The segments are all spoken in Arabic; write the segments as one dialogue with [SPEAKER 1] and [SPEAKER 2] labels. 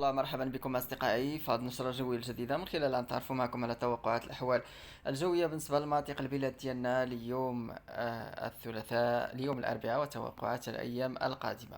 [SPEAKER 1] ومرحبا بكم أصدقائي في هذه النشرة الجوية الجديدة من خلال أن تعرفوا معكم على توقعات الأحوال الجوية بالنسبة للمناطق البلاد ديالنا اليوم الثلاثاء اليوم الأربعاء وتوقعات الأيام القادمة.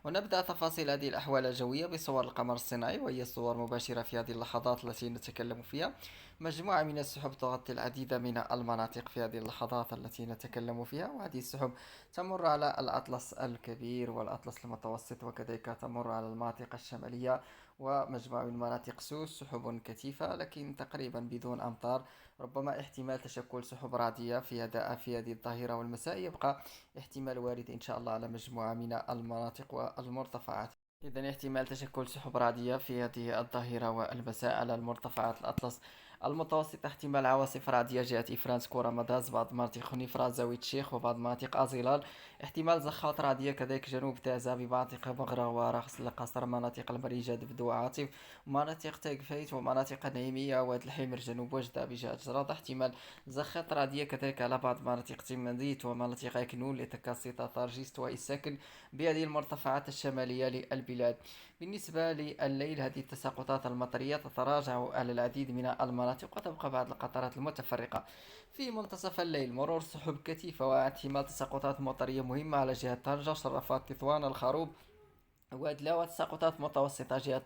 [SPEAKER 1] ونبدأ تفاصيل هذه الأحوال الجوية بصور القمر الصناعي، وهي صور مباشرة في هذه اللحظات التي نتكلم فيها. مجموعة من السحب تغطي العديد من المناطق في هذه اللحظات التي نتكلم فيها، وهذه السحب تمر على الأطلس الكبير والأطلس المتوسط، وكذلك تمر على المناطق الشمالية ومجموعة من مناطق سوس. سحب كثيفة لكن تقريبا بدون أمطار، ربما احتمال تشكل سحب رعدية في هذه الظهيرة والمساء. يبقى احتمال وارد إن شاء الله على مجموعة من المناطق والمرتفعات. إذا احتمال تشكل سحب رعدية في هذه الظهيرة والمساء على المرتفعات الأطلس المتوسط. احتمال عواصف رعدية جهة إفرانس كورامداز، بعض مناطق خنيفرة زاوية الشيخ وبعض مناطق أزيلال. احتمال زخات رعدية كذلك جنوب تازة بمناطق بغرة ورأس القصر، مناطق المريجة دبدو عاصف، مناطق تاكفيت ومناطق النعيمية واد الحمر جنوب وجدة بجهة جرادة. احتمال زخات رعدية كذلك على بعض مناطق تيمنديت ومناطق كنول لتكاسيطة طرجيست وإساكن بهذه المرتفعات الشمالية للبلاد. بالنسبة لليل، هذه التساقطات المطرية تتراجع على العديد من المناطق وتبقى بعض القطرات المتفرقة في منتصف الليل. مرور سحب كثيفة واحتمال تساقطات مطرية مهمة على جهة طنجة شرفات تطوان الخروب وادلا، وتساقطات متوسطة جهة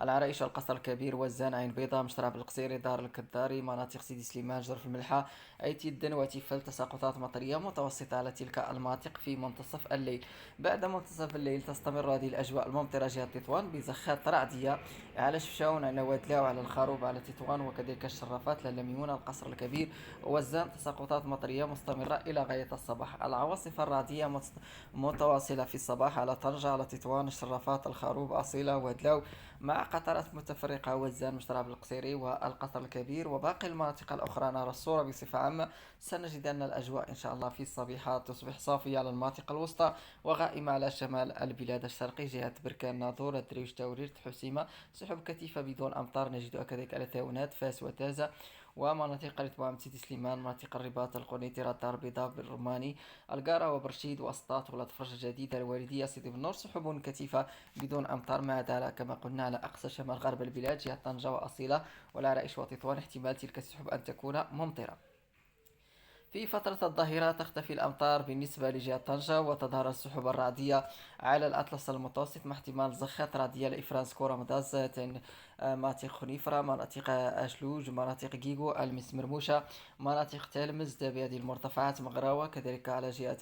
[SPEAKER 1] العرائش والقصر الكبير وزان عين بيضاء مشرب القصيري دار الكداري مناطق سيدي سليمان جرف الملحة أيتي الدن وتيفل. تساقطات مطرية متوسطة على تلك المناطق في منتصف الليل. بعد منتصف الليل تستمر هذه الأجواء الممطرة جهة تطوان بزخات رعدية على شفشاون على وادلا وعلى الخروب على تطوان وكذلك الشرافات للميمونة القصر الكبير وزان. تساقطات مطرية مستمرة إلى غاية الصباح. العواصف الرعدية متواصلة في الصباح على طنجة على تطوان الشرافات الخروب أصيلة ودلو مع قطرات متفرقة وزان مشرب القصيري والقصر الكبير وباقي المناطق الأخرى. نرى الصورة بصفة عامة. سنجد أن الأجواء إن شاء الله في الصبيحات تصبح صافية على المناطق الوسطى وغائمة على شمال البلاد الشرقي جهة بركان ناظور الدريوش تورير حسيمة. سحب كثيفة بدون أمطار نجدها كذلك على تاونات فاس وتازة ومناطق رتوام سيدي سليمان مناطق الرباط القنيطرة الدار البيضاء بالرماني القارة وبرشيد واسطات ولاد فرج الجديدة الوالدية سيدي بنور. سحب كثيفة بدون أمطار ما عدا كما قلنا على أقصى شمال غرب البلاد جهة طنجة وأصيلة والعرائش وتطوان. احتمال تلك السحب أن تكون ممطرة. في فترة الظهيرة تختفي الأمطار بالنسبة لجهة طنجة وتظهر السحب الرعدية على الأطلس المتوسط مع احتمال زخات رعدية لإفرانس كورة مدازة مناطق خنيفرة مناطق أشلوج مناطق جيجو المسمرموشة مناطق تلمز بهذه المرتفعات مغراوة كذلك على جهة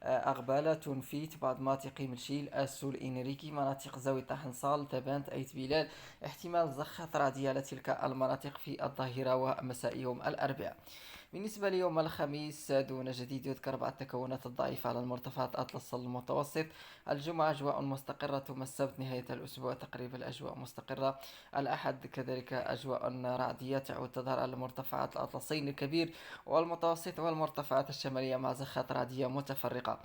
[SPEAKER 1] أغبالة تنفيت بعض مناطق ملشيل أسول إنريكي مناطق زاوية طحنصال تبانت أيت بلال. احتمال زخات رعدية لتلك المناطق في الظهيرة ومساء يوم الأربعاء. بالنسبة ليوم الخميس دون جديد يذكر بعض التكونات الضعيفة على المرتفعات أطلس المتوسط. الجمعة أجواء مستقرة ثم السبت نهاية الأسبوع تقريبا الأجواء مستقرة. الأحد كذلك أجواء رعدية تعود تظهر على المرتفعات الأطلسين الكبير والمتوسط والمرتفعات الشمالية مع زخات رعدية متفرقة.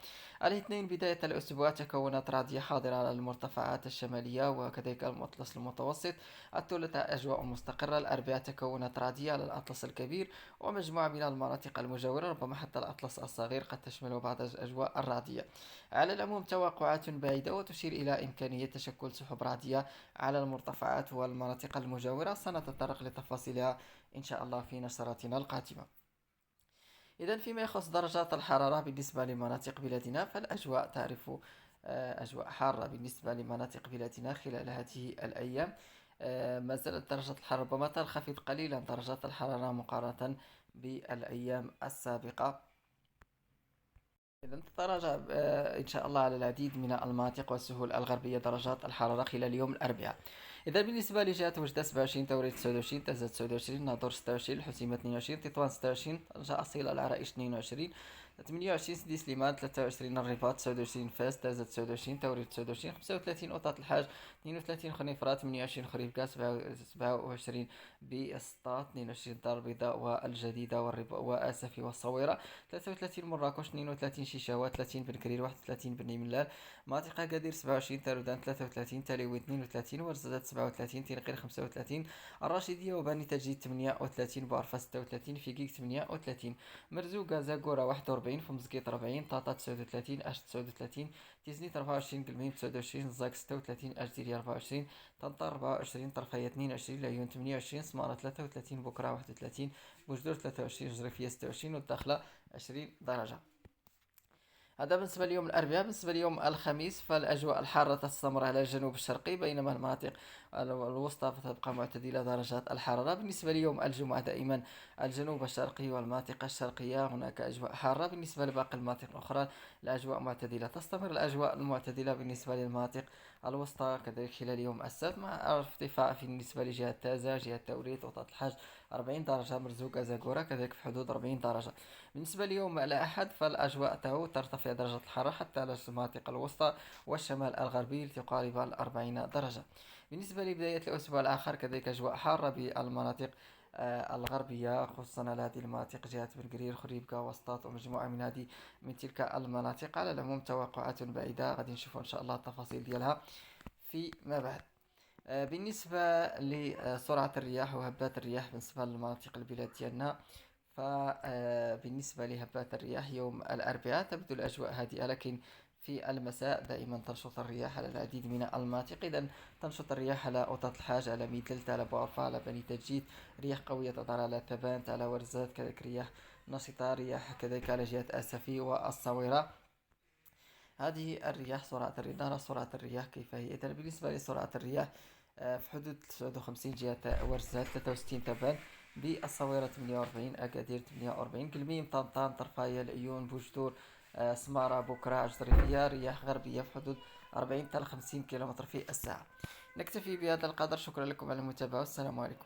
[SPEAKER 1] الاثنين بداية الأسبوع تكونات رعدية حاضرة على المرتفعات الشمالية وكذلك الأطلس المتوسط. الثلاثاء أجواء مستقرة. الأربعاء تكونات رعدية على الأطلس الكبير ومجموعة من المناطق المجاورة ربما حتى الأطلس الصغير قد تشمل بعض الأجواء الرعدية. على العموم توقعات بعيدة وتشير إلى إمكانية تشكل سحب رعدية على المرتفعات والمناطق المجاورة. سنتطرق لتفاصيلها إن شاء الله في نشراتنا القادمة. إذا فيما يخص درجات الحرارة بالنسبة لمناطق بلادنا فالأجواء تعرف أجواء حارة بالنسبة لمناطق بلادنا خلال هذه الأيام. ما زالت درجة الحرارة ربما تنخفض قليلا درجات الحرارة مقارنة بالأيام السابقة. إذا تتراجع إن شاء الله على العديد من المناطق والسهول الغربية درجات الحرارة خلال يوم الأربعاء. إذا بالنسبة لجهة وجدة 27 توريد 29 تازة 29 ناظور 26 الحسيمة 22 تطوان 26 طنجة أصيلة العرائش 22 28 سيدي سليمان 23 الرباط 29 فاس تازة 29 توريد 29 35 قطاط الحاج 32 خنيفرة 28 خريبكا 27 بسطات 22 الدار البيضاء والجديدة وآسفي والصويرة 33 مراكش 32 شيشاوة 30 بن كرير 31 بن ملال مناطق أكادير 27 تارودان 33 تاليوي 32 ورزازات 37 تنقير 35 الراشدية وبني تجديد 38 بوعرفة 36 فيقيق 38 مرزوقة زاقورة 41 49، فمزكيط 40، طاطا 39، اش 39، تيزنيت 24، قلميم 29، زاك 36، اجديري 24، طنطا 24، طرفية 22، العيون 28، سمارة 33، بكرة 31، بوجدور 23، جريفية 26، والداخلة 20 درجة. هذا بالنسبة ليوم الأربعاء. بالنسبة ليوم الخميس فالأجواء الحارة تستمر على الجنوب الشرقي، بينما المناطق الوسطى فتبقى معتدلة درجات الحرارة. بالنسبة ليوم الجمعة دائما الجنوب الشرقي والمناطق الشرقية هناك أجواء حارة. بالنسبة لباقي المناطق الأخرى الأجواء معتدلة. تستمر الأجواء المعتدلة بالنسبة للمناطق الوسطى كذلك خلال يوم السبت، مع ارتفاع في بالنسبة لجهة تازة، جهة توريت، وطاط الحاج 40 درجة، مرزوقة، زاكورة كذلك في حدود 40 درجة. بالنسبة ليوم الأحد فالأجواء ترتفع درجة الحرارة حتى على المناطق الوسطى والشمال الغربي لتقارب 40 درجة. بالنسبة لبداية الأسبوع الآخر كذلك أجواء حارة بالمناطق الغربية، خصوصا على هذه المناطق جهة بن قرير، خريبكا، وسطاط، ومجموعة من تلك المناطق. على العموم توقعات بعيدة غادي نشوفوا إن شاء الله التفاصيل ديالها فيما بعد. بالنسبة لسرعة الرياح وهبات الرياح بالنسبة لمناطق البلاد ديالنا، فبالنسبة لهبات الرياح يوم الأربعاء تبدو الأجواء هادئة، لكن في المساء دائما تنشط الرياح على العديد من المناطق. إذا تنشط الرياح على أوطات الحاج، على ميدلت، على بوعرفة، على بني تجديد، رياح قوية تظهر على تبانت، على ورزات، كذلك رياح نشطة، رياح كذلك على جهة أسفي والصويرة. هذه الرياح سرعة الرياح، نرى سرعة الرياح كيف هي. إذا بالنسبة لسرعة الرياح في حدود 59 جهة ورزات، 63 تبان، بالصويرة 48، أكادير 48، قلميم، طنطان، طرفاية، العيون، بوجدور، سمارة، بكرة، جريفية، رياح غربية في حدود 40 حتى 50 كيلومتر في الساعة. نكتفي بهذا القدر، شكرا لكم على المتابعة، والسلام عليكم.